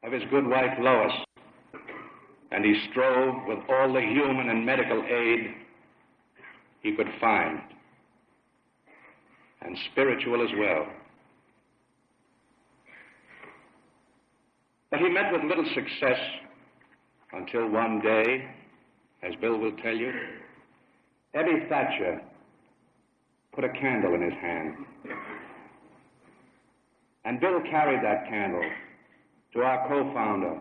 of his good wife Lois, and he strove with all the human and medical aid he could find, and spiritual as well. But he met with little success until one day, as Bill will tell you, Eddie Thatcher put a candle in his hand. And Bill carried that candle to our co-founder,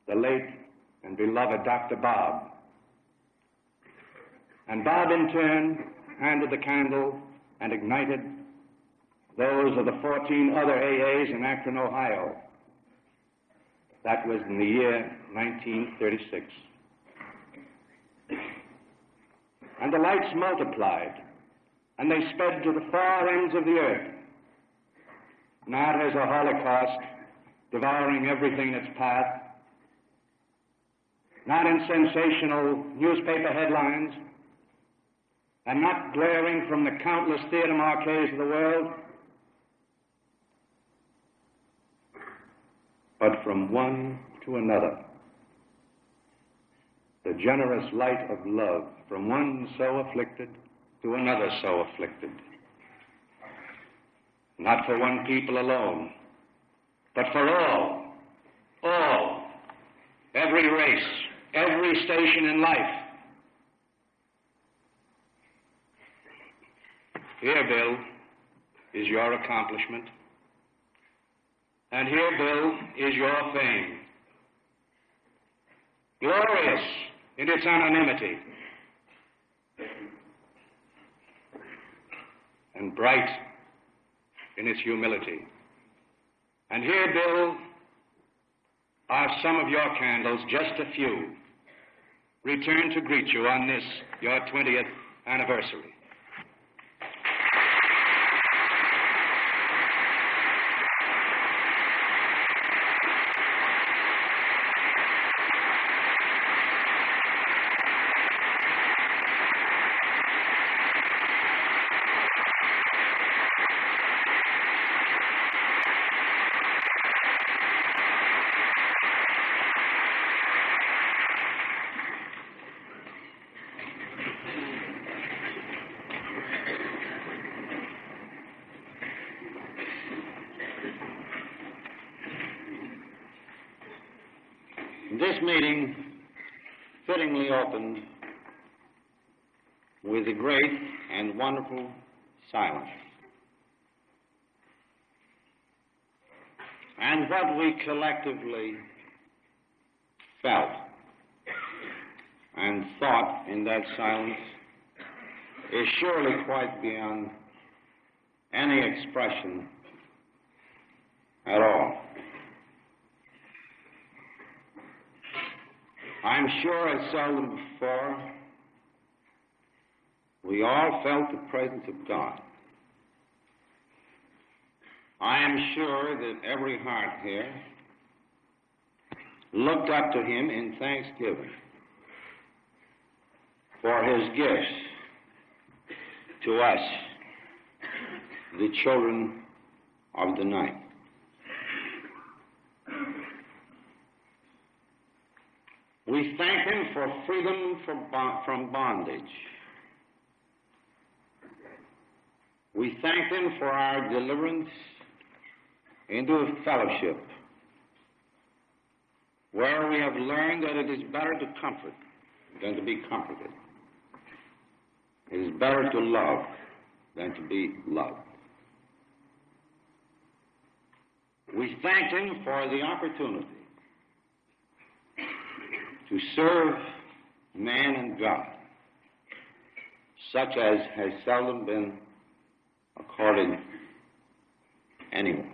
the late and beloved Dr. Bob. And Bob, in turn, handed the candle and ignited those of the 14 other AAs in Akron, Ohio. That was in the year 1936. And the lights multiplied, and they sped to the far ends of the earth, not as a holocaust devouring everything in its path, not in sensational newspaper headlines, and not glaring from the countless theater marquees of the world, but from one to another. The generous light of love from one so afflicted to another so afflicted. Not for one people alone, but for all, every race, every station in life. Here, Bill, is your accomplishment. And here, Bill, is your fame. Glorious in its anonymity, and bright in its humility. And here, Bill, are some of your candles, just a few, returned to greet you on this, your 20th anniversary. This meeting fittingly opened with a great and wonderful silence. And what we collectively felt and thought in that silence is surely quite beyond any expression at all. I'm sure as seldom before, we all felt the presence of God. I am sure that every heart here looked up to him in thanksgiving for his gifts to us, the children of the night. We thank him for freedom from bondage. We thank him for our deliverance into a fellowship where we have learned that it is better to comfort than to be comforted. It is better to love than to be loved. We thank him for the opportunity to serve man and God, such as has seldom been accorded anyone.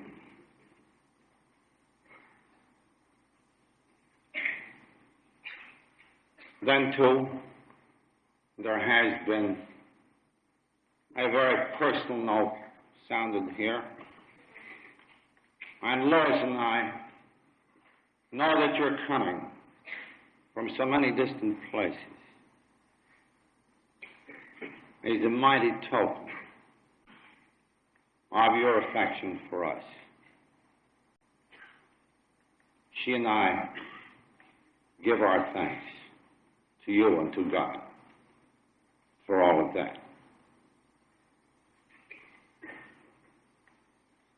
Then, too, there has been a very personal note sounded here. And Lois and I know that you're coming from so many distant places. Is a mighty token of your affection for us. she and I give our thanks to you and to God for all of that.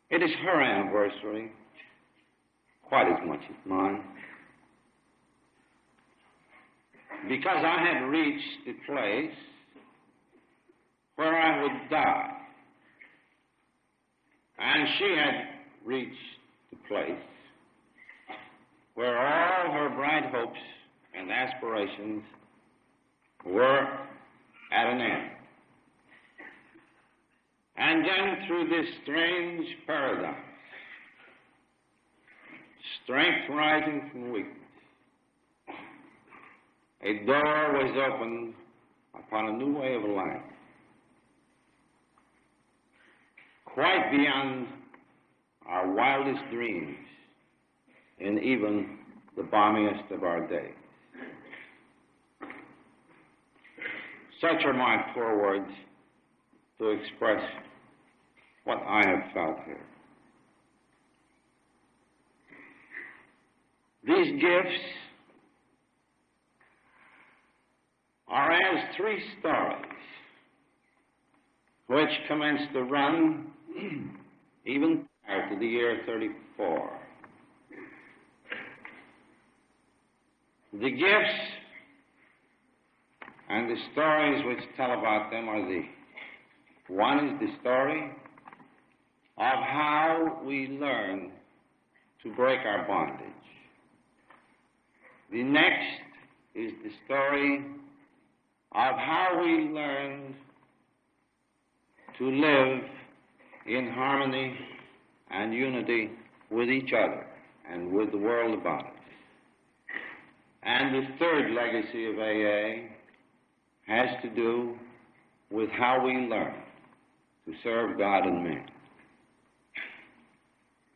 It is her anniversary, quite as much as mine, because I had reached the place where I would die, and she had reached the place where all her bright hopes and aspirations were at an end. And then through this strange paradox, strength rising from weakness, a door was opened upon a new way of life, quite beyond our wildest dreams in even the balmiest of our days. Such are my poor words to express what I have felt here. These gifts are as three stories which commenced to run even prior to the year 34. The gifts and the stories which tell about them are these. One is the story of how we learn to break our bondage. The next is the story of how we learn to live in harmony and unity with each other and with the world about us. And the third legacy of AA has to do with how we learn to serve God and men.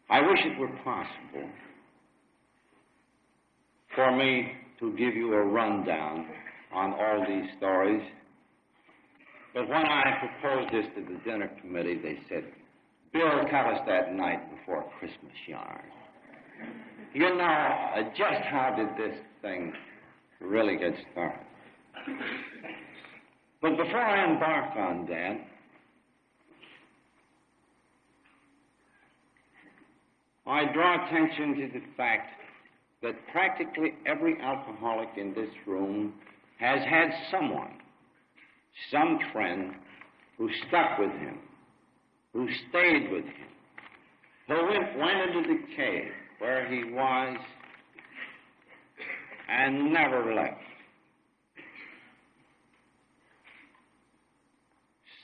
I wish it were possible for me to give you a rundown on all these stories, but when I proposed this to the dinner committee, they said, "Bill, tell us that night before Christmas yarn." You know, just how did this thing really get started? But before I embark on that, I draw attention to the fact that practically every alcoholic in this room has had someone, some friend, who stuck with him, who stayed with him, who went into the cave where he was and never left.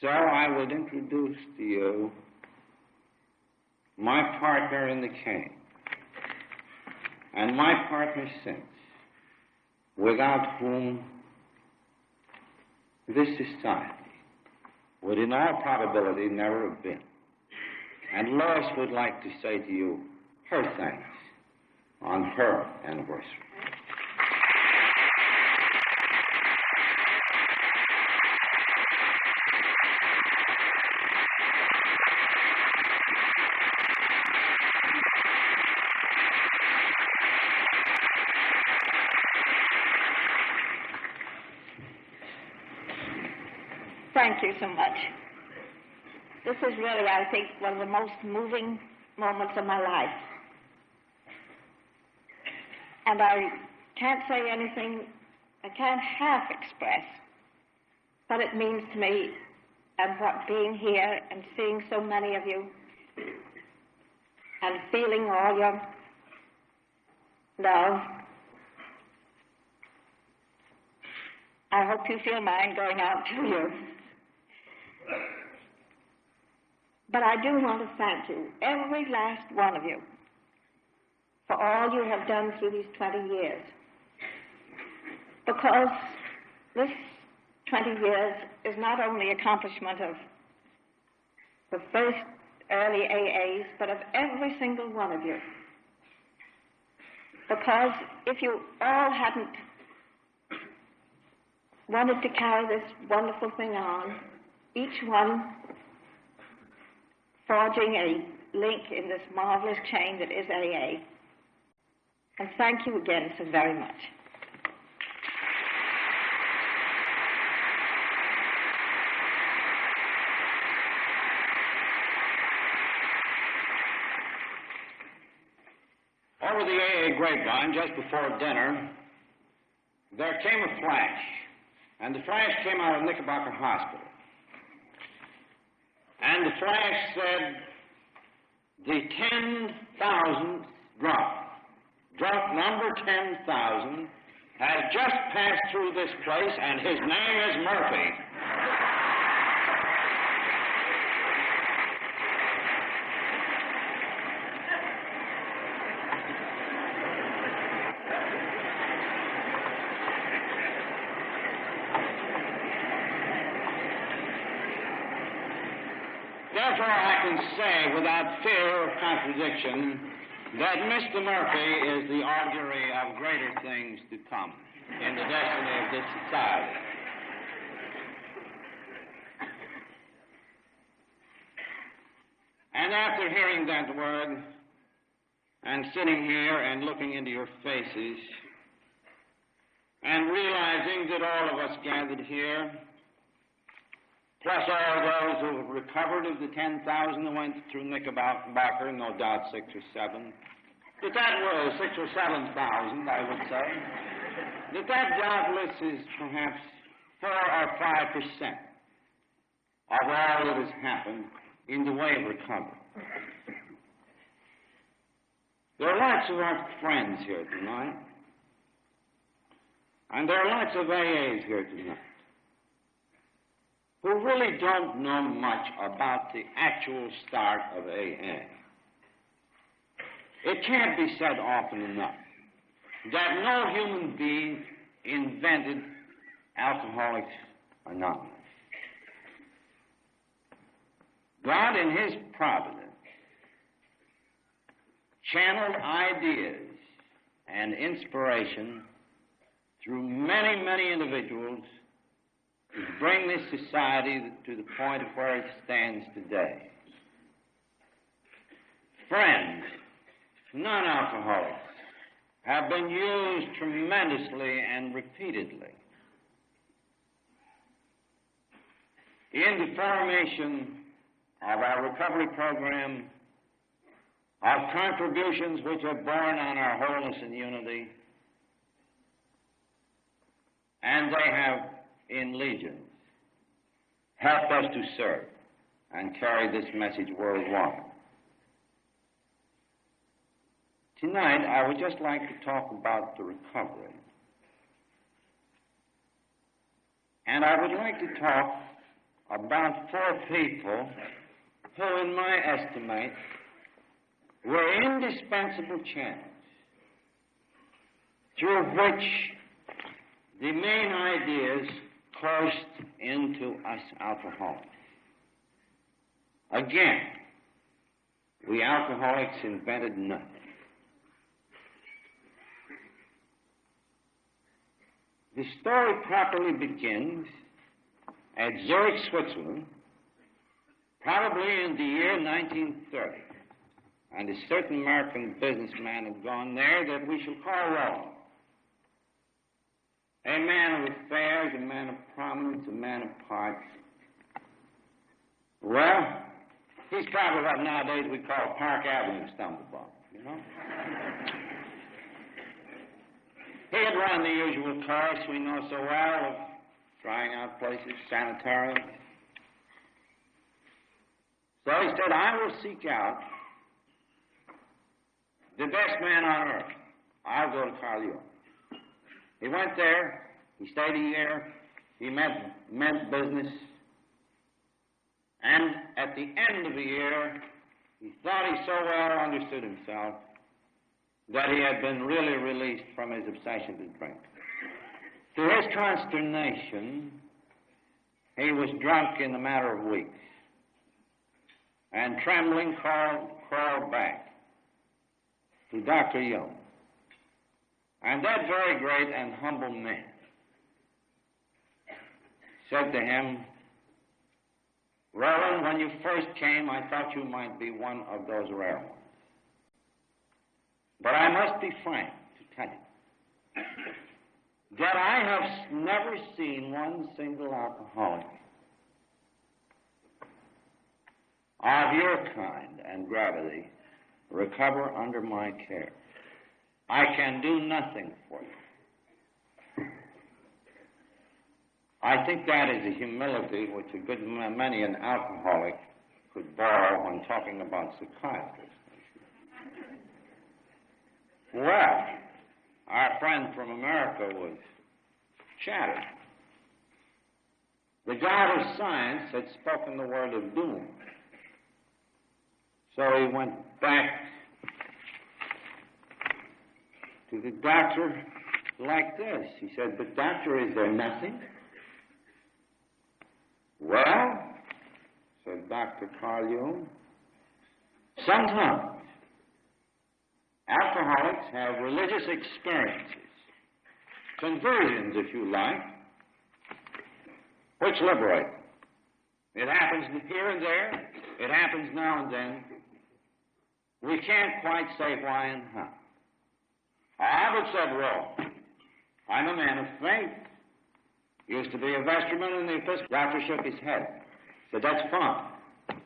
So I would introduce to you my partner in the cave, and my partner since, without whom this society would in all probability never have been. And Lois would like to say to you her thanks on her anniversary. Thank you so much. This is really, I think, one of the most moving moments of my life. And I can't say anything, I can't half express what it means to me and what being here and seeing so many of you and feeling all your love. I hope you feel mine going out to you. But I do want to thank you, every last one of you, for all you have done through these 20 years. Because this 20 years is not only accomplishment of the first early AAs, but of every single one of you. Because if you all hadn't wanted to carry this wonderful thing on, each one forging a link in this marvelous chain that is AA, And thank you again so very much. Over the AA grapevine, just before dinner, there came a flash, and the flash came out of Knickerbocker Hospital. And the flash said, the 10,000th drunk number 10,000, has just passed through this place, and his name is Murphy. Therefore, I can say without fear of contradiction that Mr. Murphy is the augury of greater things to come in the destiny of this society. And after hearing that word and sitting here and looking into your faces and realizing that all of us gathered here, plus all those who have recovered of the 10,000 who went through Knickerbocker, no doubt 6 or 7, that was 6 or 7,000, I would say, that doubtless is perhaps 4 or 5% of all that has happened in the way of recovery. There are lots of our friends here tonight, and there are lots of AAs here tonight who really don't know much about the actual start of AA. It can't be said often enough that no human being invented Alcoholics Anonymous. God, in His providence, channeled ideas and inspiration through many, many individuals to bring this society to the point of where it stands today. Friends, non-alcoholics, have been used tremendously and repeatedly in the formation of our recovery program, of contributions which are born on our wholeness and unity, and they have in legions helped us to serve and carry this message worldwide. Tonight, I would just like to talk about the recovery. And I would like to talk about 4 people who, in my estimate, were indispensable channels through which the main ideas coursed into us alcoholics. Again, we alcoholics invented nothing. The story properly begins at Zurich, Switzerland, probably in the year 1930. And a certain American businessman had gone there that we shall call Roland. A man of affairs, a man of prominence, a man of parts. Well, he's probably what nowadays we call Park Avenue stumblebum, you know? He had run the usual course we know so well of trying out places, sanatoriums. So he said, I will seek out the best man on earth. I'll go to Carl Jung. He went there, he stayed a year, he meant business, and at the end of the year, he thought he so well understood himself that he had been really released from his obsession to drink. To his consternation, he was drunk in a matter of weeks, and trembling crawled back to Dr. Jung. And that very great and humble man said to him, Roland, when you first came, I thought you might be one of those rare ones. But I must be frank. tell you that I have never seen one single alcoholic of your kind and gravity recover under my care. I can do nothing for you. I think that is a humility which a good many an alcoholic could borrow when talking about psychiatrists. Well, our friend from America was shattered. The God of science had spoken the word of doom. So he went back to the doctor like this. He said, "But doctor, is there nothing?" "Well," said Dr. Carl Jung, "sometimes alcoholics have religious experiences, conversions, if you like, which liberate them. It happens here and there. It happens now and then. We can't quite say why and how." "But," said Rowe, "I'm a man of faith. Used to be a vestryman in the Episcopal." Doctor shook his head. Said, "That's fine,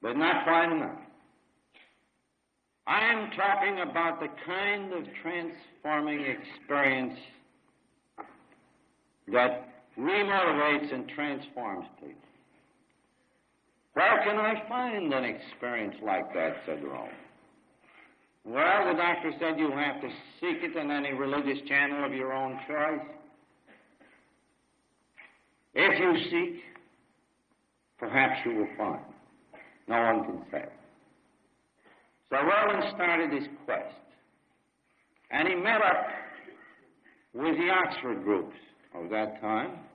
but not fine enough. I'm talking about the kind of transforming experience that remotivates and transforms people. Where can I find an experience like that?" said Rome. "Well," the doctor said, "you have to seek it in any religious channel of your own choice. If you seek, perhaps you will find. No one can say." So Roland started his quest, and he met up with the Oxford groups of that time,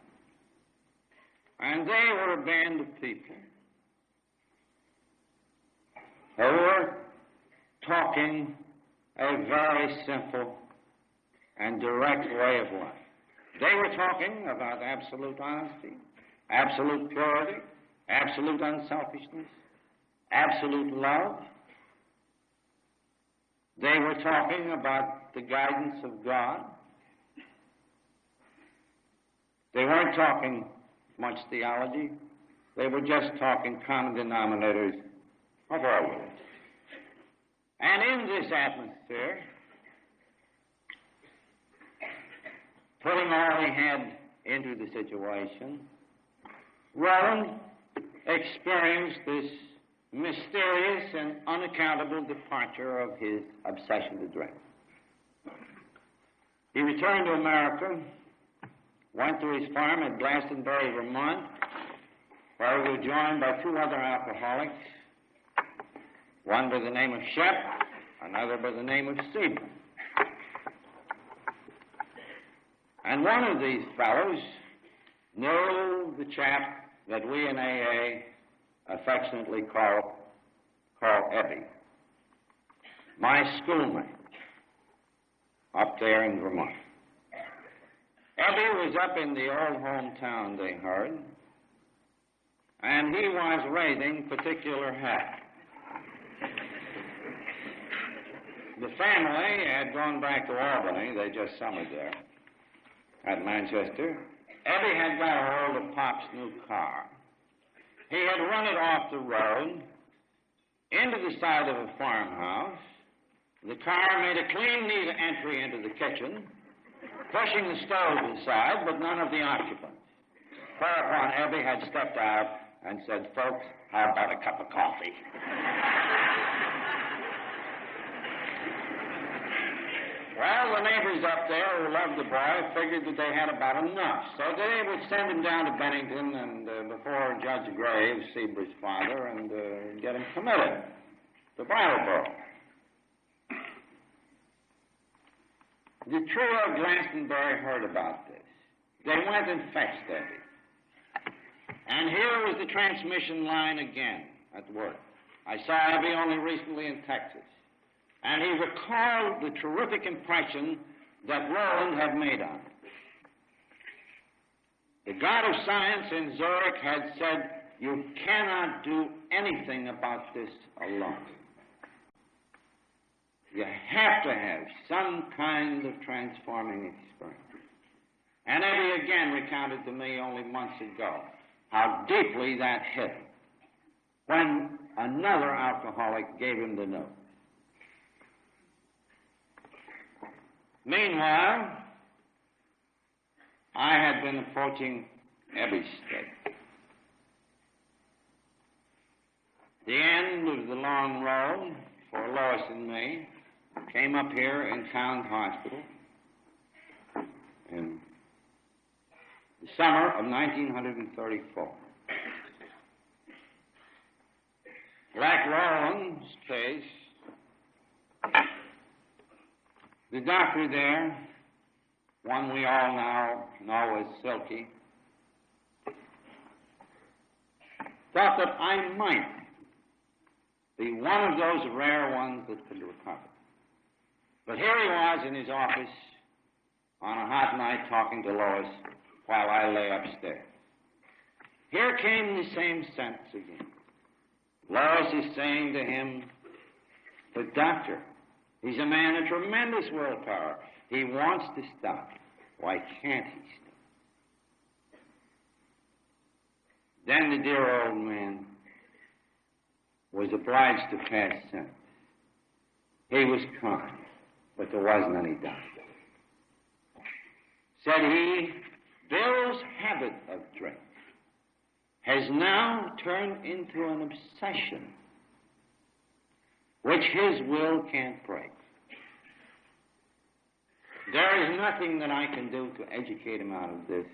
and they were a band of people who were talking a very simple and direct way of life. They were talking about absolute honesty, absolute purity, absolute unselfishness, absolute love. They were talking about the guidance of God. They weren't talking much theology. They were just talking common denominators of our world. And in this atmosphere, putting all he had into the situation, Roland experienced this mysterious and unaccountable departure of his obsession to drink. He returned to America, went to his farm at Glastonbury, Vermont, where he was joined by two other alcoholics, one by the name of Shep, another by the name of Seaman. And one of these fellows knew the chap that we in AA affectionately call Eddie, my schoolmate up there in Vermont. Eddie was up in the old hometown, they heard, and he was raising particular hell. The family had gone back to Albany. They just summered there at Manchester. Eddie had got a hold of Pop's new car. He had run it off the road into the side of a farmhouse. The car made a clean, neat entry into the kitchen, pushing the stove aside, but none of the occupants. Whereupon Eddie had stepped out and said, "Folks, how about a cup of coffee?" Well, the neighbors up there who loved the boy figured that they had about enough, so they would send him down to Bennington and before Judge Graves, Seaber's father, and get him committed to Brattleboro. The trio of Glastonbury heard about this. They went and fetched Eddie. And here was the transmission line again at work. I saw Eddie only recently in Texas. And he recalled the terrific impression that Roland had made on him. The God of science in Zurich had said, "You cannot do anything about this alone." You have to have some kind of transforming experience. And Eddie again recounted to me only months ago how deeply that hit him when another alcoholic gave him the news. Meanwhile, I had been approaching Ebbie Street. The end of the long road for Lois and me came up here in Town Hospital in the summer of 1934. Like Roland's case, the doctor there, one we all now know as Silky, thought that I might be one of those rare ones that could recover. But here he was in his office on a hot night talking to Lois while I lay upstairs. Here came the same sense again. Lois is saying to him, "But doctor, he's a man of tremendous willpower. He wants to stop. Why can't he stop?" Then the dear old man was obliged to pass sentence. He was kind, but there wasn't any doubt. Said he, Bill's habit of drink has now turned into an obsession which his will can't break. There is nothing that I can do to educate him out of this.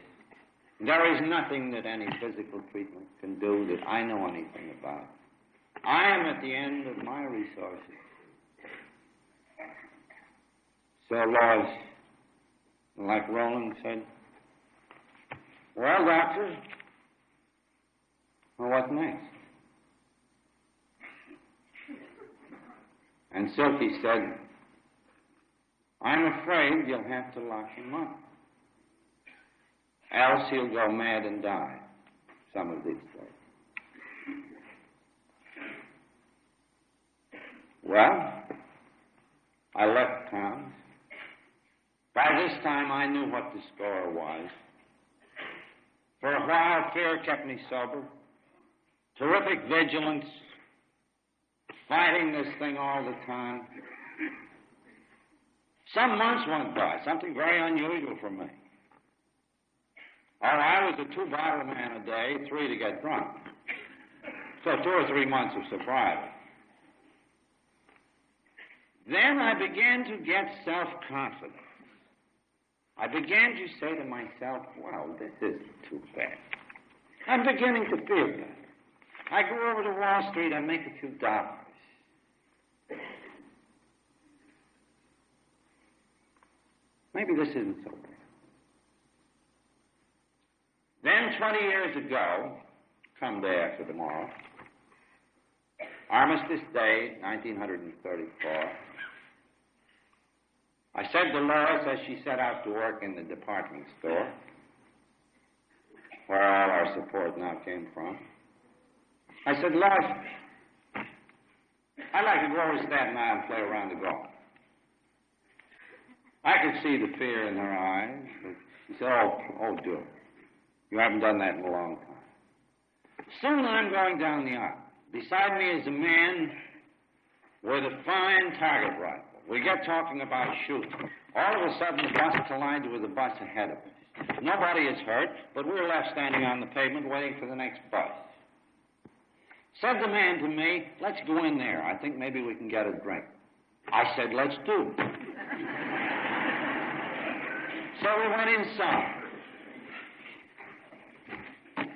There is nothing that any physical treatment can do that I know anything about. I am at the end of my resources. So Lois, like Roland said, "Well, doctor, well, what next?" And Silky said, "I'm afraid you'll have to lock him up. Else he'll go mad and die some of these days." Well, I left town. By this time, I knew what the score was. For a while, fear kept me sober. Terrific vigilance, fighting this thing all the time. Some months went by, something very unusual for me. Oh, I was a 2-bottle man a day, 3 to get drunk. So 2 or 3 months of sobriety. Then I began to get self-confidence. I began to say to myself, well, this isn't too bad. I'm beginning to feel better. I go over to Wall Street and make a few dollars. Maybe this isn't so bad. Then 20 years ago, come day after tomorrow, Armistice Day, 1934, I said to Lois as she set out to work in the department store, where all our support now came from, I said, "Lois, I'd like to go over to Staten Island and play around the golf." I could see the fear in her eyes, but she said, oh, do it. You haven't done that in a long time. Soon I'm going down the aisle. Beside me is a man with a fine target rifle. We get talking about shooting. All of a sudden, the bus collided with the bus ahead of us. Nobody is hurt, but we're left standing on the pavement waiting for the next bus. Said the man to me, "Let's go in there. I think maybe we can get a drink." I said, "Let's do." So we went inside.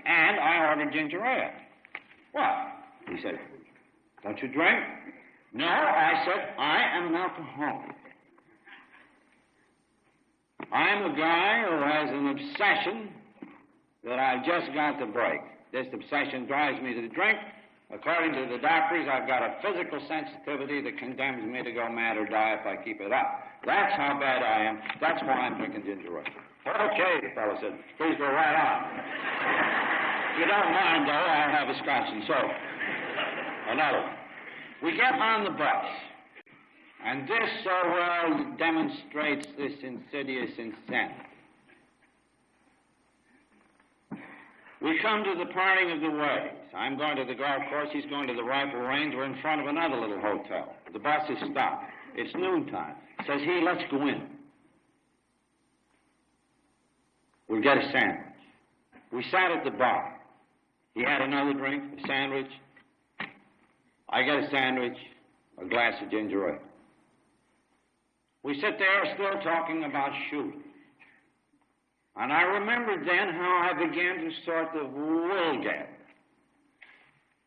And I ordered ginger ale. "What?" He said, "Don't you drink?" "No," I said, "I am an alcoholic. I'm a guy who has an obsession that I've just got to break. This obsession drives me to drink. According to the doctors, I've got a physical sensitivity that condemns me to go mad or die if I keep it up. That's how bad I am. That's why I'm drinking ginger ale." "Okay," the fellow said, "please go right on. If you don't mind, though, I'll have a scotch and soda." Another one. We get on the bus. And this so well demonstrates this insidious insanity. We come to the parting of the ways. I'm going to the golf course, he's going to the rifle range. We're in front of another little hotel. The bus is stopped. It's noontime. Says he, let's go in. We'll get a sandwich. We sat at the bar. He had another drink, a sandwich. I get a sandwich, a glass of ginger ale. We sit there still talking about shooting. And I remembered then how I began to sort of wool gather.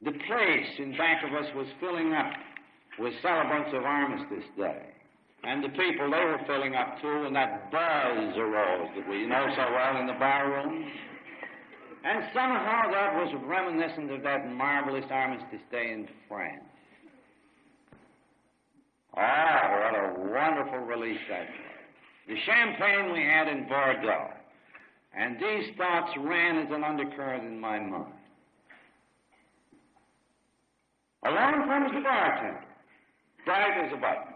The place in back of us was filling up with celebrants of Armistice Day. And the people, they were filling up too, and that buzz arose that we know so well in the bar room. And somehow that was reminiscent of that marvelous Armistice Day in France. Ah, what a wonderful release that was. The champagne we had in Bordeaux. And these thoughts ran as an undercurrent in my mind. Along comes the bartender, bright as a button.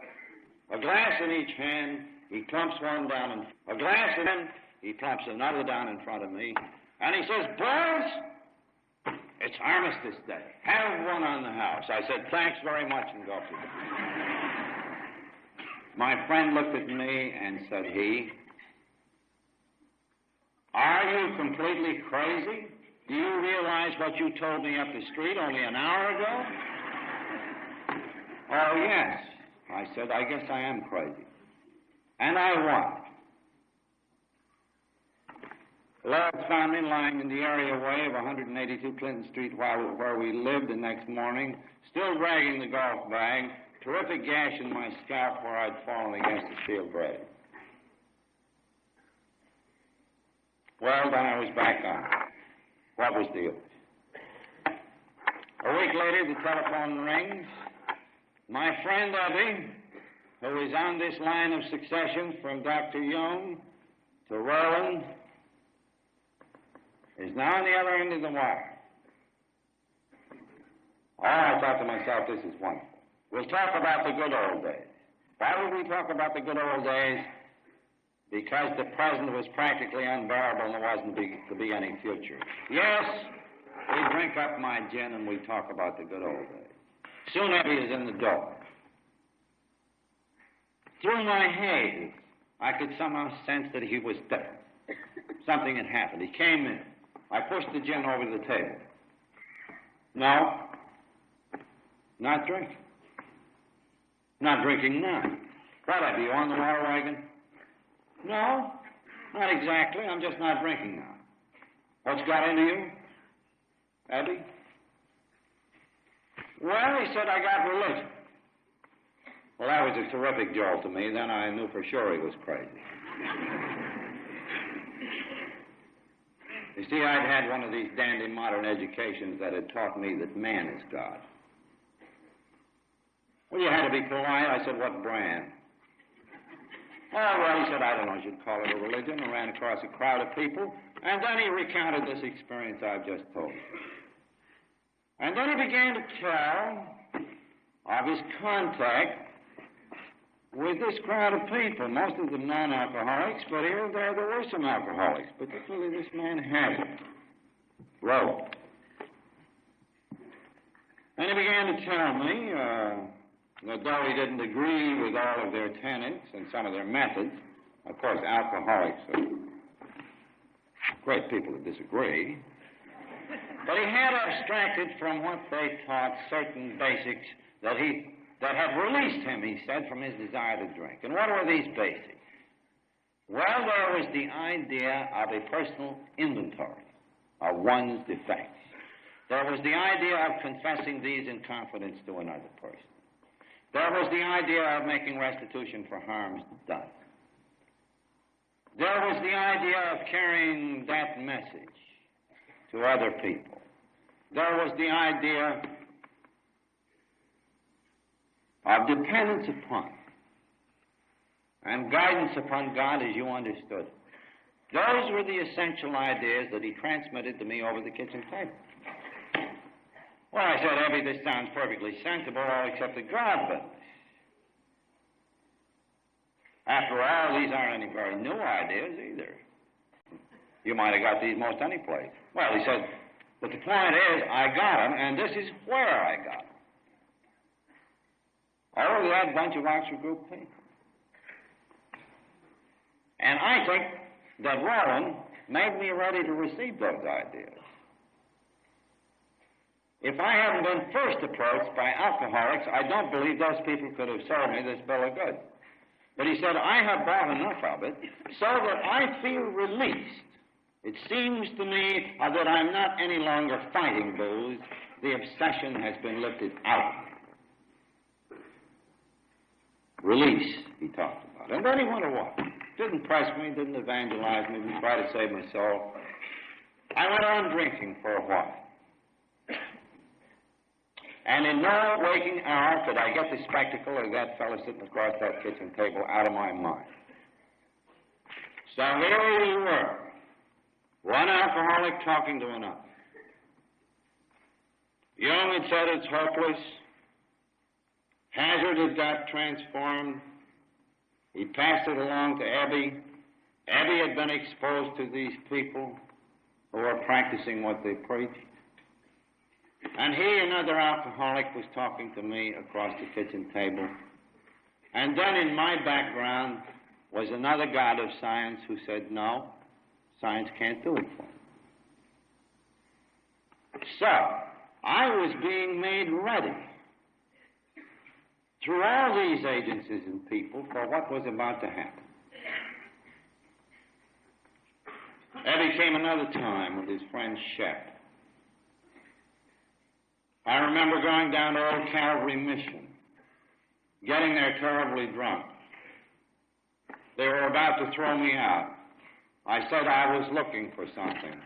A glass in each hand, he plumps one down, and a glass in him, he plumps another down in front of me. And he says, boys, it's Armistice Day. Have one on the house. I said, thanks very much, and go. My friend looked at me and said, are you completely crazy? Do you realize what you told me up the street only an hour ago? Oh, yes. I said, I guess I am crazy. And I was. Lord found me lying in the area way of 182 Clinton Street where we lived the next morning, still dragging the golf bag, terrific gash in my scalp where I'd fallen against the steel braid. Well, then I was back on. What was the use? A week later, the telephone rings. My friend Ebby, who is on this line of succession from Dr. Young to Roland, is now on the other end of the wire. Oh, I thought to myself, this is wonderful. We'll talk about the good old days. Why would we talk about the good old days? Because the present was practically unbearable and there wasn't to be any future. Yes, we drink up my gin and we talk about the good old days. Soon Ebby is in the door. Through my haze, I could somehow sense that he was different. Something had happened. He came in. I pushed the gin over the table. No, not drinking. Not drinking now. What, Ebby, you on the water wagon? No, not exactly. I'm just not drinking now. What's got into you, Ebby? Well, he said, I got religion. Well, that was a terrific jolt to me. Then I knew for sure he was crazy. You see, I'd had one of these dandy modern educations that had taught me that man is God. Well, you had to be polite. I said, what brand? Oh, well, he said, I don't know, you should call it a religion, and ran across a crowd of people. And then he recounted this experience I've just told you. And then he began to tell of his contact with this crowd of people, most of them non-alcoholics, but here and there were some alcoholics, particularly this man Haggard, Rowe. And he began to tell me that though he didn't agree with all of their tenets and some of their methods, of course, alcoholics are great people to disagree, but he had abstracted from what they taught certain basics that had released him, he said, from his desire to drink. And what were these basics? Well, there was the idea of a personal inventory of one's defects. There was the idea of confessing these in confidence to another person. There was the idea of making restitution for harms done. There was the idea of carrying that message to other people. There was the idea of dependence upon and guidance upon God as you understood it. Those were the essential ideas that he transmitted to me over the kitchen table. Well, I said, Ebby, this sounds perfectly sensible, all except the God business. After all, these aren't any very new ideas either. You might have got these most any place. Well, he said, but the point is, I got them, and this is where I got them. Over that bunch of Oxford Group people. And I think that Roland made me ready to receive those ideas. If I hadn't been first approached by alcoholics, I don't believe those people could have sold me this bill of goods. But he said, I have bought enough of it so that I feel released. It seems to me that I'm not any longer fighting booze. The obsession has been lifted out. Release, he talked about. And then he went away. Didn't press me, didn't evangelize me, didn't try to save my soul. I went on drinking for a while. And in no waking hour could I get the spectacle of that fellow sitting across that kitchen table out of my mind. So here we were, one alcoholic talking to another. Jung had said it's hopeless. Hazard had got transformed. He passed it along to Ebby. Ebby had been exposed to these people who were practicing what they preached. And he, another alcoholic, was talking to me across the kitchen table. And then in my background was another god of science who said, no, science can't do it for you. So, I was being made ready through all these agencies and people for what was about to happen. Eddie came another time with his friend Shep. I remember going down to Old Calvary Mission, getting there terribly drunk. They were about to throw me out. I said I was looking for something.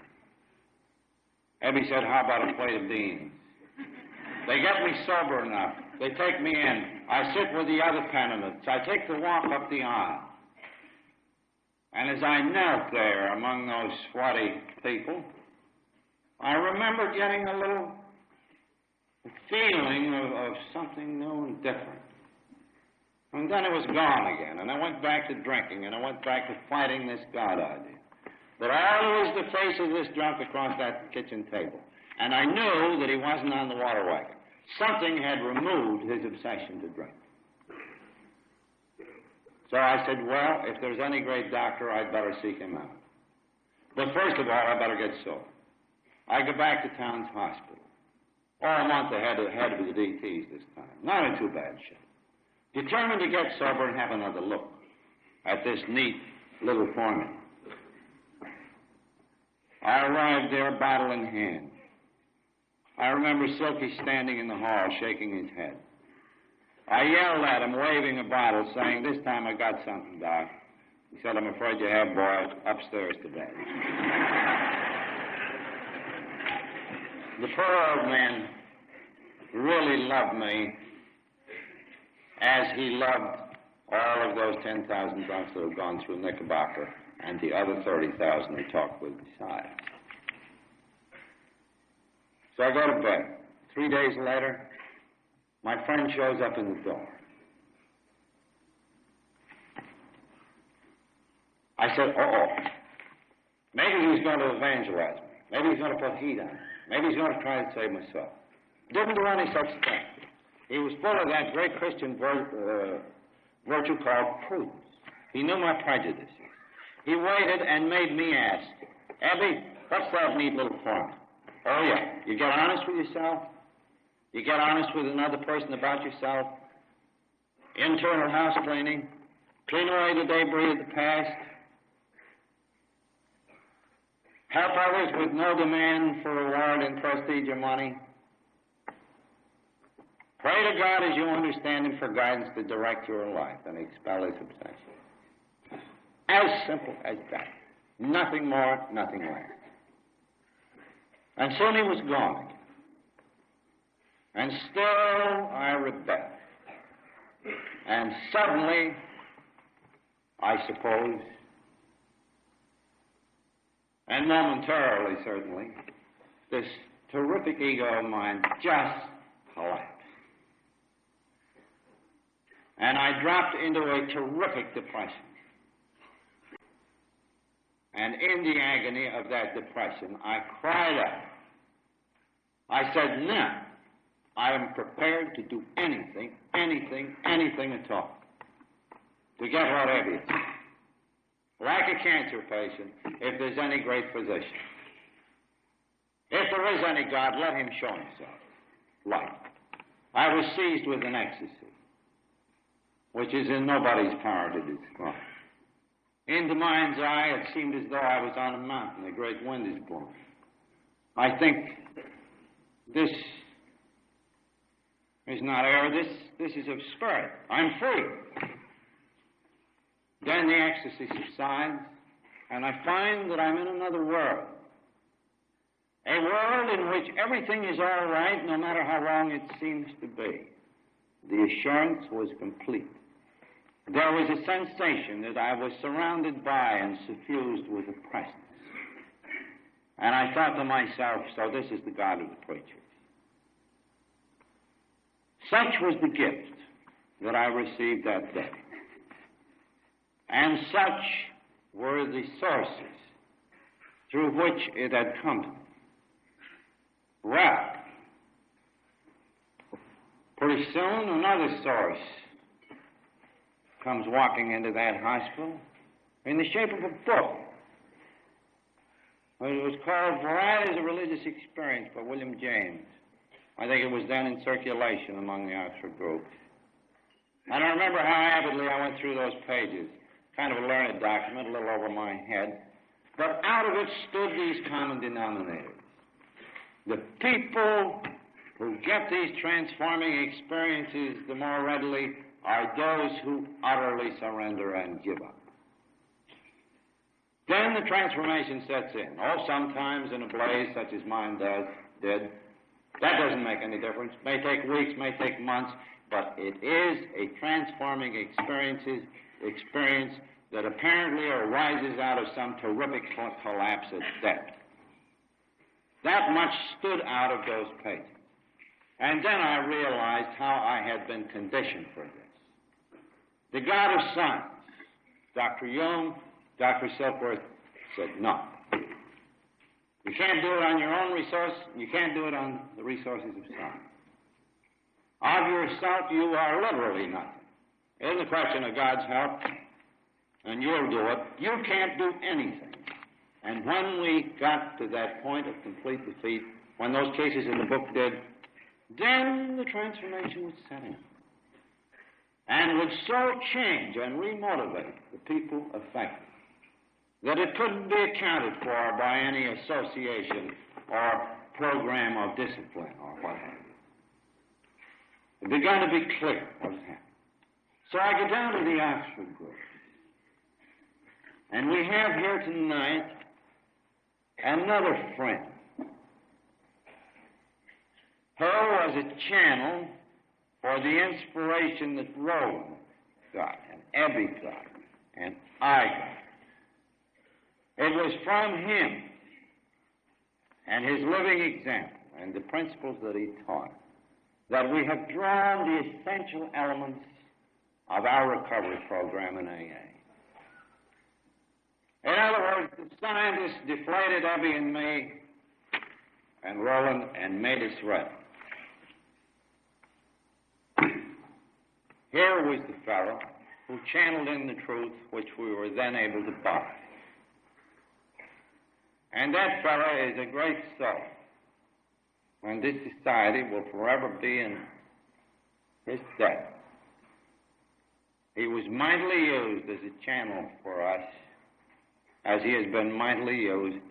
Ebby said, how about a plate of beans? They get me sober enough. They take me in. I sit with the other penitents. I take the walk up the aisle. And as I knelt there among those sweaty people, I remember getting a little feeling of something new and different. And then it was gone again, and I went back to drinking, and I went back to fighting this God idea. But all was the face of this drunk across that kitchen table. And I knew that he wasn't on the water wagon. Something had removed his obsession to drink. So I said, well, if there's any great doctor, I'd better seek him out. But first of all, I better get sober. I go back to Towns Hospital. A month ahead of the DTs this time. Not in too bad shape. Determined to get sober and have another look at this neat little formula. I arrived there, bottle in hand. I remember Silky standing in the hall, shaking his head. I yelled at him, waving a bottle, saying, this time I got something, Doc. He said, I'm afraid you have, boy, upstairs to bed. The poor old man really loved me as he loved all of those 10,000 drunks that have gone through Knickerbocker and the other 30,000 he talked with besides. So I go to bed. 3 days later, my friend shows up in the door. I said, maybe he's going to evangelize me. Maybe he's going to put heat on me. Maybe he's going to try to save myself. Didn't do any such thing. He was full of that great Christian virtue called prudence. He knew my prejudices. He waited and made me ask, Abby, what's that neat little form? Oh, yeah. You get honest with yourself? You get honest with another person about yourself? Internal house cleaning? Clean away the debris of the past? Help others with no demand for reward in prestige or money? Pray to God as you understand Him for guidance to direct your life and expel His obsession. As simple as that. Nothing more, nothing less. And soon he was gone again. And still I rebelled. And suddenly, I suppose, and momentarily certainly, this terrific ego of mine just collapsed. and I dropped into a terrific depression. And in the agony of that depression, I cried out. I said, "No, I am prepared to do anything at all to get whatever it takes. Like a cancer patient, if there's any great physician. If there is any God, let him show himself. Light." I was seized with an ecstasy, which is in nobody's power to describe. In the mind's eye, it seemed as though I was on a mountain. A great wind is blowing. I think this is not air. This is of spirit. I'm free. Then the ecstasy subsides, and I find that I'm in another world. A world in which everything is all right, no matter how wrong it seems to be. The assurance was complete. There was a sensation that I was surrounded by and suffused with a presence. And I thought to myself, so this is the God of the preachers. Such was the gift that I received that day. And such were the sources through which it had come to me. Well, pretty soon another source comes walking into that hospital in the shape of a book. It was called Varieties of Religious Experience by William James. I think it was then in circulation among the Oxford groups. And I remember how avidly I went through those pages. Kind of a learned document, a little over my head. But out of it stood these common denominators. The people who get these transforming experiences the more readily are those who utterly surrender and give up. Then the transformation sets in. Oh, sometimes in a blaze such as mine did. That doesn't make any difference. May take weeks, may take months, but it is a transforming experience that apparently arises out of some terrific collapse at depth. That much stood out of those pages. And then I realized how I had been conditioned for this. The God of science, Dr. Jung, Dr. Silkworth, said, no. You can't do it on your own resource. You can't do it on the resources of science. Of yourself, you are literally nothing. It isn't a question of God's help, and you'll do it. You can't do anything. And when we got to that point of complete defeat, when those cases in the book did, then the transformation would set in. And would so change and remotivate the people affected that it couldn't be accounted for by any association or program of discipline or what have you. It began to be clear what was happening. So I get down to the Oxford group. And we have here tonight another friend who was a channel for the inspiration that Rowan got, and Ebby got, and I got. It was from him and his living example and the principles that he taught that we have drawn the essential elements of our recovery program in AA. In other words, the scientists deflated Ebby and me and Roland and made us ready. Here was the fellow who channeled in the truth which we were then able to buy. And that fellow is a great soul. And this society will forever be in his debt. He was mightily used as a channel for us, as he has been mightily used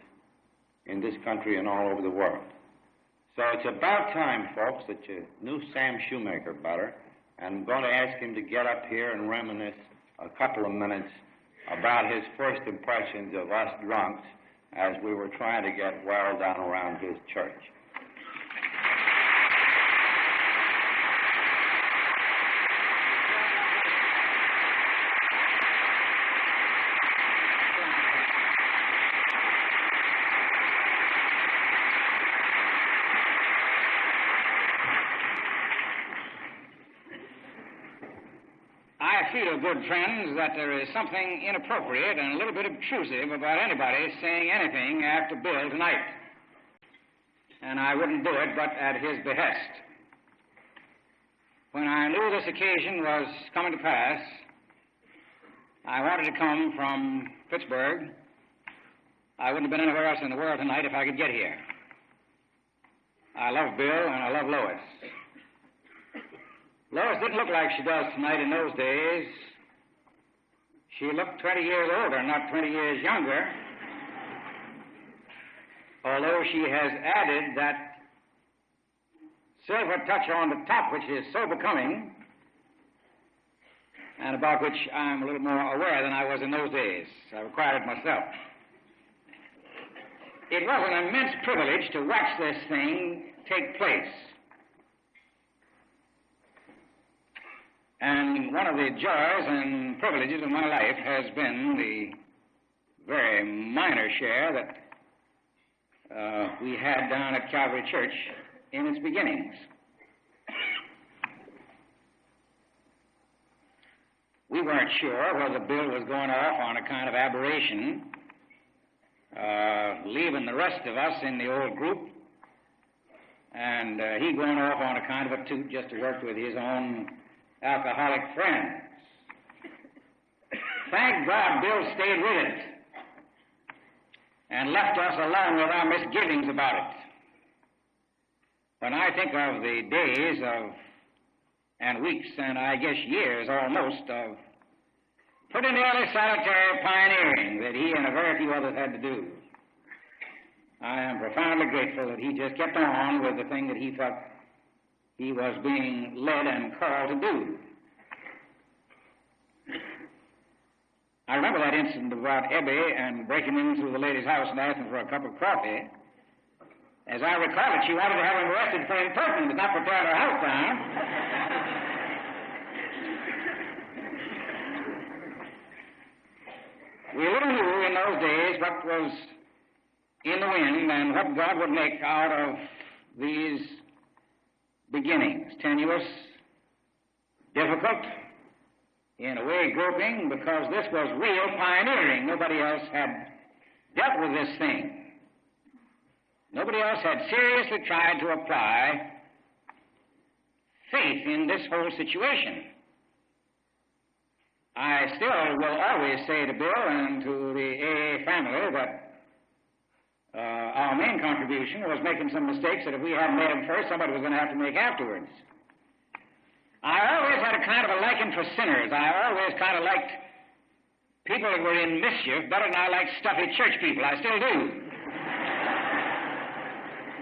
in this country and all over the world. So it's about time, folks, that you knew Sam Shoemaker better. And I'm going to ask him to get up here and reminisce a couple of minutes about his first impressions of us drunks as we were trying to get well down around his church. feel, good friends, that there is something inappropriate and a little bit obtrusive about anybody saying anything after Bill tonight. And I wouldn't do it but at his behest. When I knew this occasion was coming to pass, I wanted to come from Pittsburgh. I wouldn't have been anywhere else in the world tonight if I could get here. I love Bill and I love Lois. Lois didn't look like she does tonight in those days. She looked 20 years older, not 20 years younger. Although she has added that silver touch on the top, which is so becoming, and about which I'm a little more aware than I was in those days. I required it myself. It was an immense privilege to watch this thing take place. And one of the joys and privileges of my life has been the very minor share that we had down at Calvary Church in its beginnings. We weren't sure whether Bill was going off on a kind of aberration, leaving the rest of us in the old group, and he going off on a kind of a toot just to work with his own alcoholic friends. Thank God Bill stayed with it and left us alone with our misgivings about it. When I think of the days of, and weeks, and I guess years almost, of pretty nearly solitary pioneering that he and a very few others had to do, I am profoundly grateful that he just kept on with the thing that he thought he was being led and called to do. I remember that incident about Ebby and breaking into the lady's house and asking for a cup of coffee. As I recall it, she wanted to have him arrested for impertinence, but not for tearing her house down. We little knew in those days what was in the wind and what God would make out of these beginnings. Tenuous, difficult, in a way groping, because this was real pioneering. Nobody else had dealt with this thing. Nobody else had seriously tried to apply faith in this whole situation. I still will always say to Bill and to the AA family that our main contribution was making some mistakes that if we hadn't made them first, somebody was going to have to make afterwards. I always had a kind of a liking for sinners. I always kind of liked people that were in mischief better than I liked stuffy church people. I still do.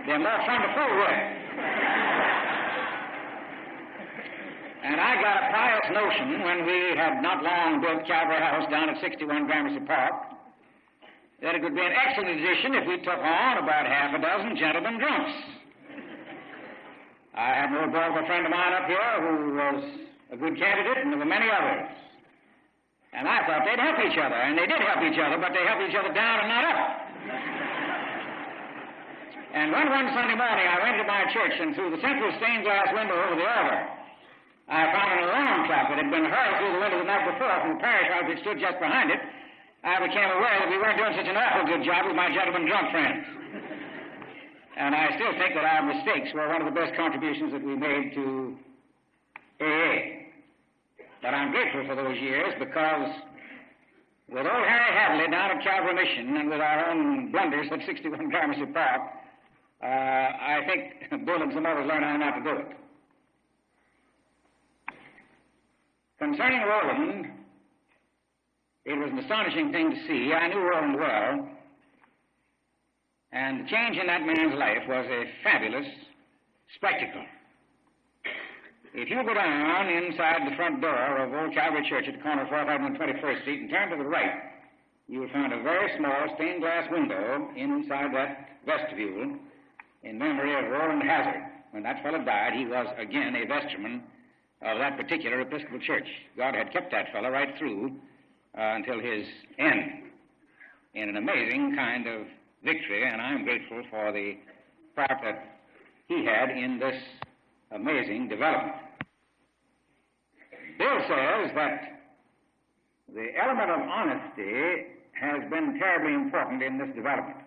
They're more fun to fool with. And I got a pious notion when we had not long built Calvary House down at 61 Gramercy Park that it would be an excellent addition if we took on about half a dozen gentlemen drunks. I had an old Baltimore friend of mine up here who was a good candidate, and there were many others. And I thought they'd help each other, and they did help each other, but they helped each other down and not up. And one Sunday morning, I went to my church, and through the central stained glass window over the altar, I found an alarm clock that had been hurled through the window the night before from the parish house that stood just behind it. I became aware that we weren't doing such an awful good job with my gentlemen drunk friends. And I still think that our mistakes were one of the best contributions that we made to AA. But I'm grateful for those years because with old Harry Hadley down at Calvary Mission and with our own blunders at 61 Gramercy Park, I think Bill and some others learned how not to do it. Concerning Roland, it was an astonishing thing to see. I knew Roland well. And the change in that man's life was a fabulous spectacle. If you go down inside the front door of Old Calvary Church at the corner of 4th and 21st Street and turn to the right, you will find a very small stained glass window inside that vestibule in memory of Roland Hazard. When that fellow died, he was again a vestryman of that particular Episcopal church. God had kept that fellow right through until his end in an amazing kind of victory, and I'm grateful for the part that he had in this amazing development. Bill says that The element of honesty has been terribly important in this development.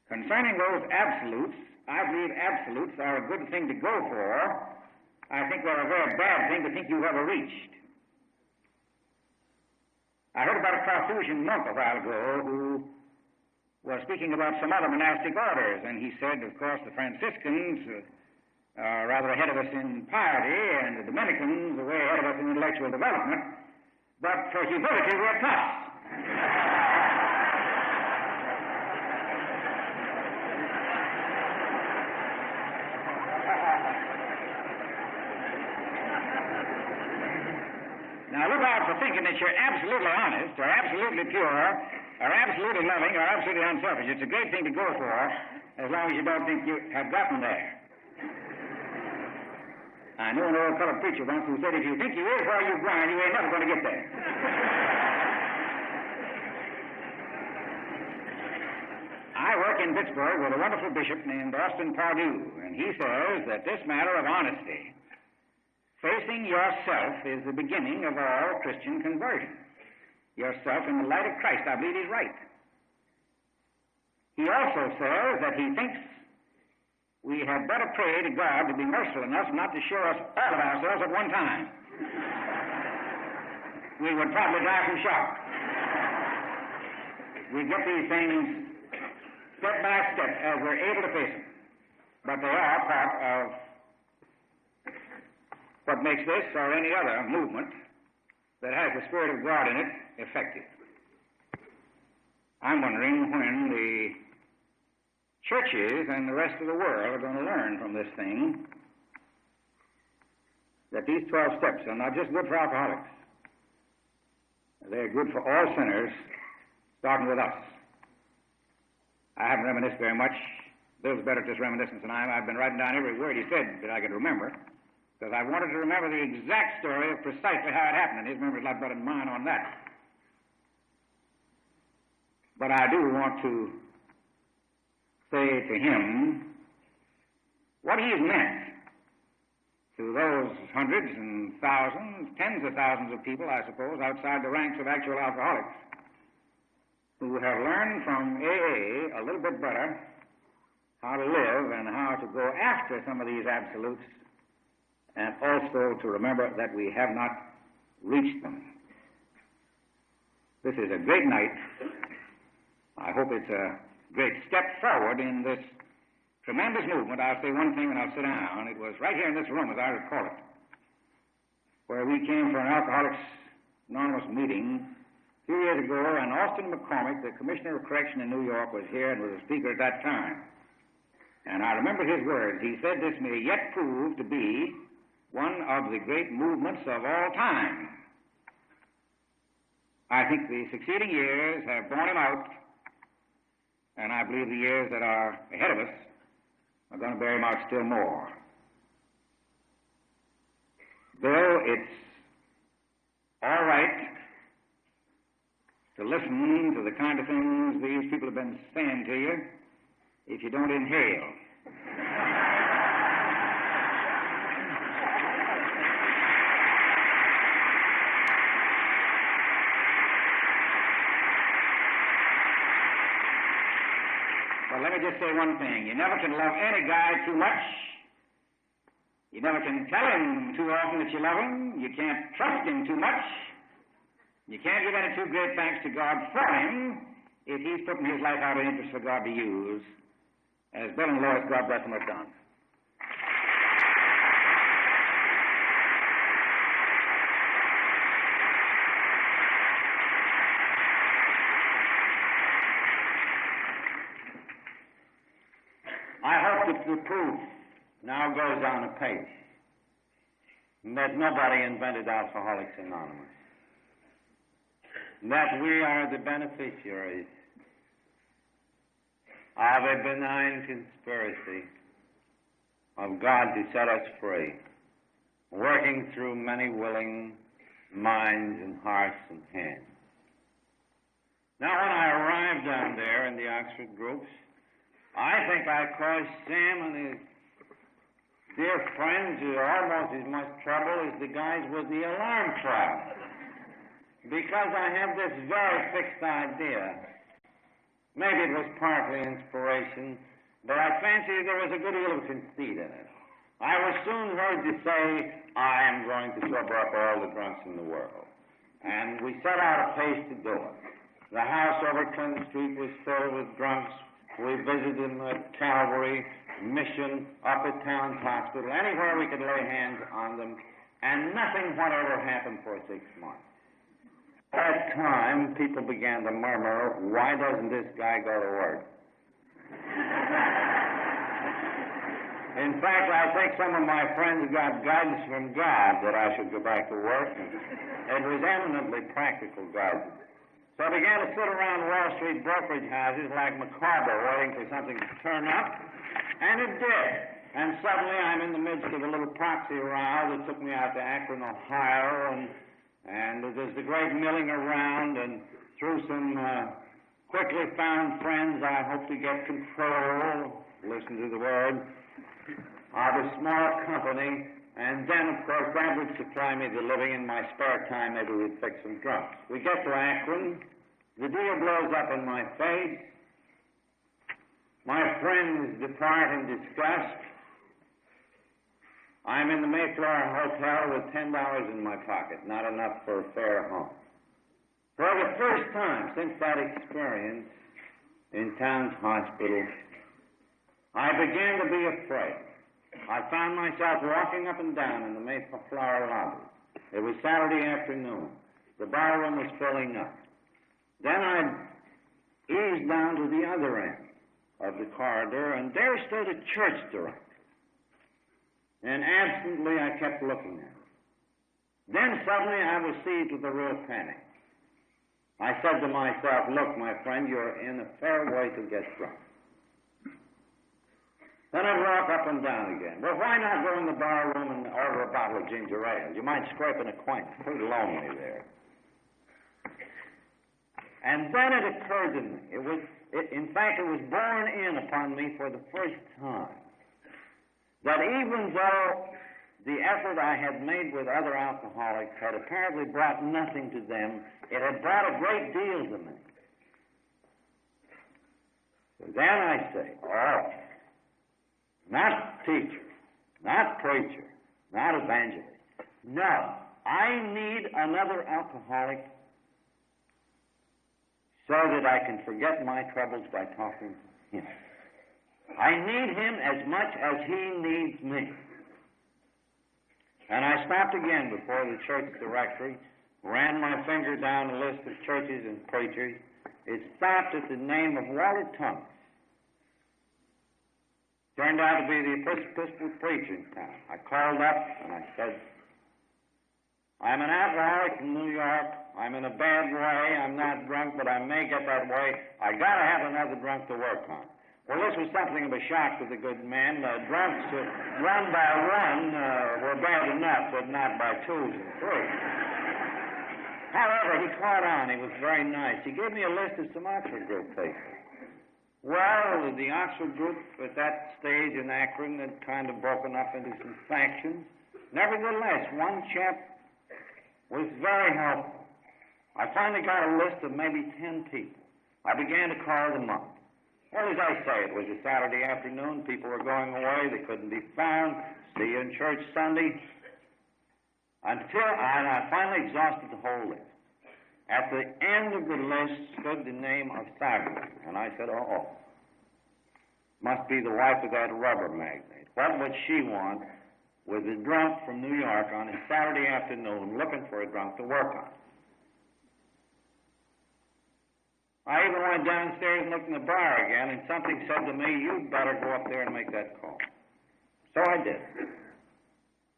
Concerning those absolutes, I believe absolutes are a good thing to go for. I think they're a very bad thing to think you've ever reached. I heard about a Carthusian monk a while ago who was speaking about some other monastic orders, and he said, of course, the Franciscans are rather ahead of us in piety, and the Dominicans are way ahead of us in intellectual development, but for humility, we're tough. Now, look out for thinking that you're absolutely honest, or absolutely pure, or absolutely loving, or absolutely unselfish. It's a great thing to go for, as long as you don't think you have gotten there. I know an old colored preacher once who said, if you think you is where you've gone, you ain't never going to get there. I work in Pittsburgh with a wonderful bishop named Austin Pardue, and he says that this matter of honesty, facing yourself, is the beginning of all Christian conversion. Yourself in the light of Christ. I believe he's right. He also says that he thinks we had better pray to God to be merciful enough not to show us all of ourselves at one time. We would probably die from shock. We get these things step by step as we're able to face them. But they are part of what makes this or any other movement that has the Spirit of God in it effective. I'm wondering when the churches and the rest of the world are going to learn from this thing that these 12 steps are not just good for alcoholics. They're good for all sinners, starting with us. I haven't reminisced very much. Bill's better at this reminiscence than I am. I've been writing down every word he said that I could remember, because I wanted to remember the exact story of precisely how it happened, and his memory's a lot better than mine on that. But I do want to say to him what he's meant to those hundreds and thousands, tens of thousands of people, I suppose, outside the ranks of actual alcoholics, who have learned from AA a little bit better how to live and how to go after some of these absolutes, and also to remember that we have not reached them. This is a great night. I hope it's a great step forward in this tremendous movement. I'll say one thing and I'll sit down. It was right here in this room, as I recall it, where we came for an Alcoholics Anonymous meeting a few years ago, and Austin McCormick, the Commissioner of Correction in New York, was here and was a speaker at that time. And I remember his words. He said, "This may yet prove to be one of the great movements of all time." I think the succeeding years have borne him out, and I believe the years that are ahead of us are going to bear him out still more. Bill, it's all right to listen to the kind of things these people have been saying to you if you don't inhale. But let me just say one thing. You never can love any guy too much. You never can tell him too often that you love him. You can't trust him too much. You can't give any too great thanks to God for him if he's putting his life out of interest for God to use, as Bill and Lois, God bless them, have done. I hope that the proof now goes on apace that nobody invented Alcoholics Anonymous, that we are the beneficiaries of a benign conspiracy of God to set us free, working through many willing minds and hearts and hands. Now, when I arrived down there in the Oxford groups, I think I caused Sam and his dear friends almost as much trouble as the guys with the alarm clock. because I have this very fixed idea. Maybe it was partly inspiration, but I fancy there was a good deal of conceit in it. I was soon heard to say, I am going to sober up all the drunks in the world. And we set out a pace to do it. The house over Clinton Street was filled with drunks. We visited them at Calvary, Mission, up at Towns Hospital, anywhere we could lay hands on them, and nothing whatever happened for 6 months. At that time, people began to murmur, why doesn't this guy go to work? In fact, I think some of my friends got guidance from God that I should go back to work. It was eminently practical guidance. So I began to sit around Wall Street brokerage houses like Micawber waiting for something to turn up, and it did. And suddenly I'm in the midst of a little proxy row that took me out to Akron, Ohio, and there's the great milling around, and through some quickly found friends, I hope to get control, listen to the word, of a small company, and then, of course, that would supply me the living in my spare time. Maybe we'd fix some drunks. We get to Akron. The deal blows up in my face. My friends depart in disgust. I'm in the Mayflower Hotel with $10 in my pocket, not enough for a fare home. For the first time since that experience in Towns Hospital, I began to be afraid. I found myself walking up and down in the Mayflower lobby. It was Saturday afternoon. The barroom was filling up. Then I eased down to the other end of the corridor, and there stood a church director. And absently I kept looking at it. Then suddenly I was seized with a real panic. I said to myself, look, my friend, you're in a fair way to get drunk. Then I'd walk up and down again. Well, why not go in the bar room and order a bottle of ginger ale? You might scrape an acquaintance. Pretty lonely there. And then it occurred to me. In fact, it was borne in upon me for the first time that even though the effort I had made with other alcoholics had apparently brought nothing to them, it had brought a great deal to me. So then I say, not teacher, not preacher, not evangelist. No, I need another alcoholic so that I can forget my troubles by talking to him. I need him as much as he needs me. And I stopped again before the church directory, ran my finger down the list of churches and preachers. It stopped at the name of Walter Thomas. Turned out to be the Episcopal preacher in town. I called up and I said, I'm an alcoholic from New York. I'm in a bad way. I'm not drunk, but I may get that way. I got to have another drunk to work on. Well, this was something of a shock to the good man. Drunks, one by one, were bad enough, but not by twos and threes. However, he caught on. He was very nice. He gave me a list of some Oxford group people. Well, the Oxford group at that stage in Akron had kind of broken up into some factions. Nevertheless, one chap was very helpful. I finally got a list of maybe 10 people. I began to call them up. Well, as I say, it was a Saturday afternoon. People were going away. They couldn't be found. See you in church Sunday. Until I finally exhausted the whole list. At the end of the list stood the name of Sabbath. And I said, must be the wife of that rubber magnate. What would she want with a drunk from New York on a Saturday afternoon looking for a drunk to work on? I even went downstairs and looked in the bar again, and something said to me, you'd better go up there and make that call. So I did.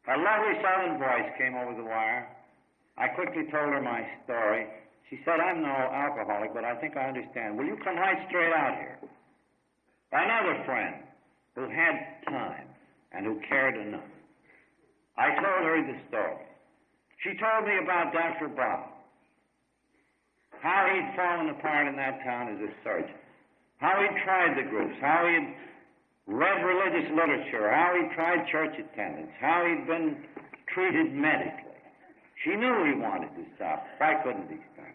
A lovely southern voice came over the wire. I quickly told her my story. She said, I'm no alcoholic, but I think I understand. Will you come right straight out here? Another friend who had time and who cared enough. I told her the story. She told me about Dr. Bob, how he'd fallen apart in that town as a surgeon, how he'd tried the groups, how he'd read religious literature, how he'd tried church attendance, how he'd been treated medically. She knew he wanted to stop. Why couldn't he stop?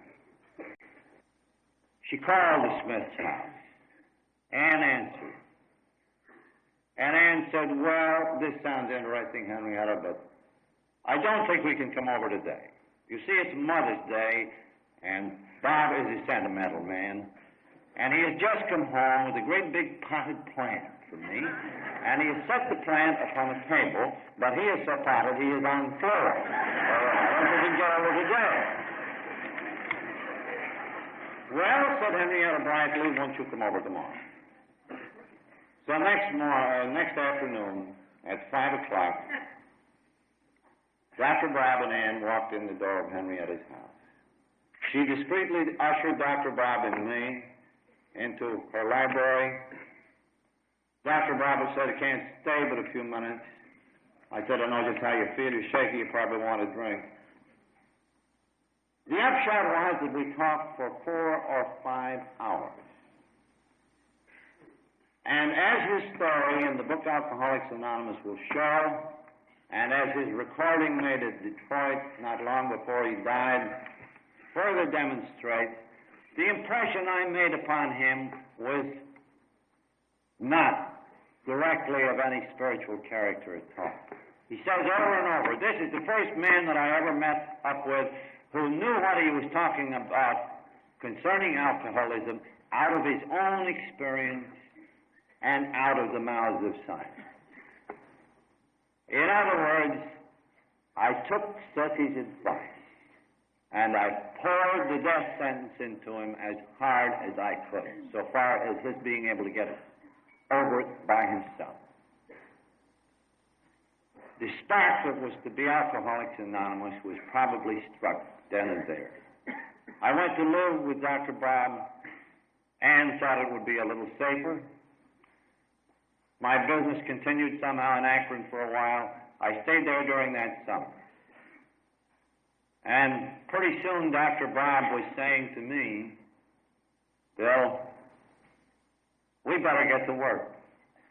She called the Smith's house. Ann answered. And Ann said, well, this sounds interesting, Henrietta, but I don't think we can come over today. You see, it's Mother's Day, and Bob is a sentimental man, and he has just come home with a great big potted plant for me, and he has set the plant upon a table, but he is so potted he is on the floor. I don't think we can get over today. Well, said Henrietta brightly, won't you come over tomorrow? So next afternoon, at 5 o'clock, Dr. Bob and Ann walked in the door of Henrietta's house. She discreetly ushered Dr. Bob and me into her library. Dr. Bob said, I can't stay but a few minutes. I said, I know just how you feel. You're shaky. You probably want a drink. The upshot was that we talked for 4 or 5 hours. And as his story in the book Alcoholics Anonymous will show, and as his recording made at Detroit not long before he died further demonstrates, the impression I made upon him was not directly of any spiritual character at all. He says over and over, this is the first man that I ever met up with who knew what he was talking about concerning alcoholism out of his own experience and out of the mouths of science. In other words, I took Stucky's advice, and I poured the death sentence into him as hard as I could, so far as his being able to get it over it by himself. The spark that was to be Alcoholics Anonymous was probably struck then and there. I went to live with Dr. Bob. Ann thought it would be a little safer. My business continued somehow in Akron for a while. I stayed there during that summer. And pretty soon Dr. Bob was saying to me, Bill, we better get to work.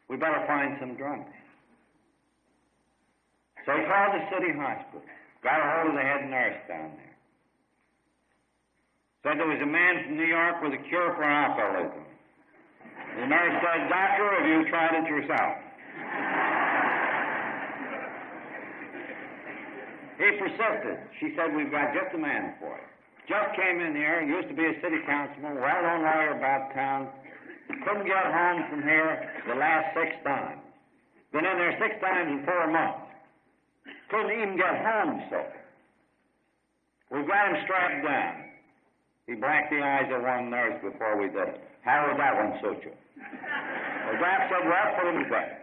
We better find some drunks. So he called the city hospital, got a hold of the head nurse down there. Said there was a man from New York with a cure for alcoholism. The nurse said, Doctor, have you tried it yourself? He persisted. She said, we've got just a man for it. Just came in here, used to be a city councilman, well-known lawyer about town. Couldn't get home from here the last 6 times. Been in there 6 times in 4 months. Couldn't even get home sober. We've got him strapped down. He blacked the eyes of one nurse before we did it. How would that one suit you? The doc said, well, put him to bed.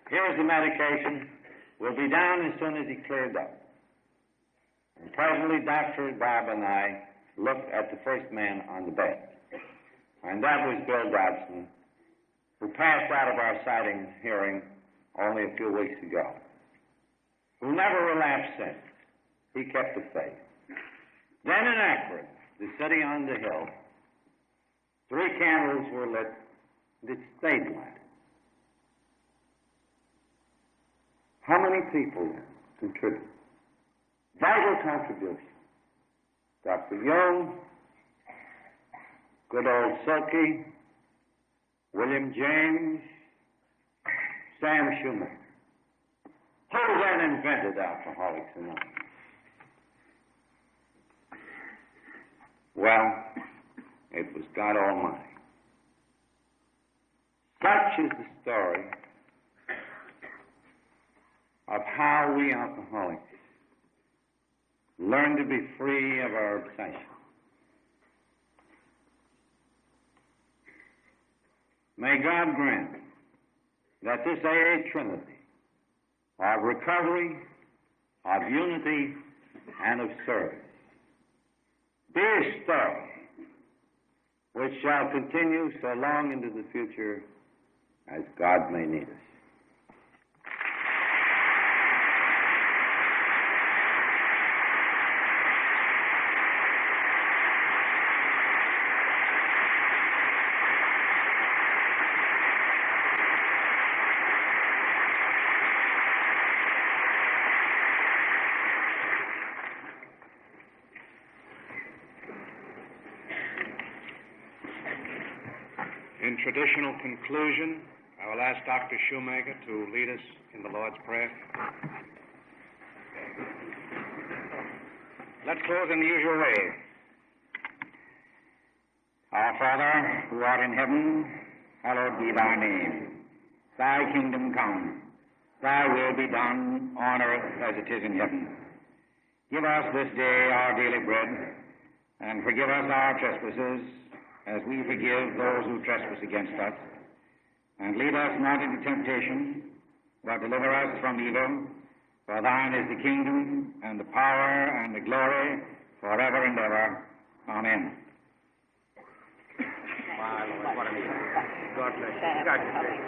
Here's the medication. We'll be down as soon as he cleared up. And presently, Dr. Bob and I looked at the first man on the bed. And that was Bill Dodson, who passed out of our sight and hearing only a few weeks ago, who never relapsed since. He kept the faith. Then in Akron, the city on the hill, 3 candles were lit, and it stayed lit. How many people contributed? Vital contribution. Dr. Young, good old Silky, William James, Sam Schumer. Who then invented Alcoholics Anonymous? Well, it was God Almighty. Such is the story of how we alcoholics learn to be free of our obsession. May God grant that this AA Trinity of recovery, of unity, and of service be a story which shall continue so long into the future as God may need us. In traditional conclusion, I will ask Dr. Shoemaker to lead us in the Lord's Prayer. Let's close in the usual way. Our Father, who art in heaven, hallowed be thy name. Thy kingdom come. Thy will be done on earth as it is in heaven. Give us this day our daily bread, and forgive us our trespasses, as we forgive those who trespass against us. And lead us not into temptation, but deliver us from evil. For thine is the kingdom, and the power, and the glory, forever and ever. Amen. My Lord, what a meeting. God bless you. God bless you.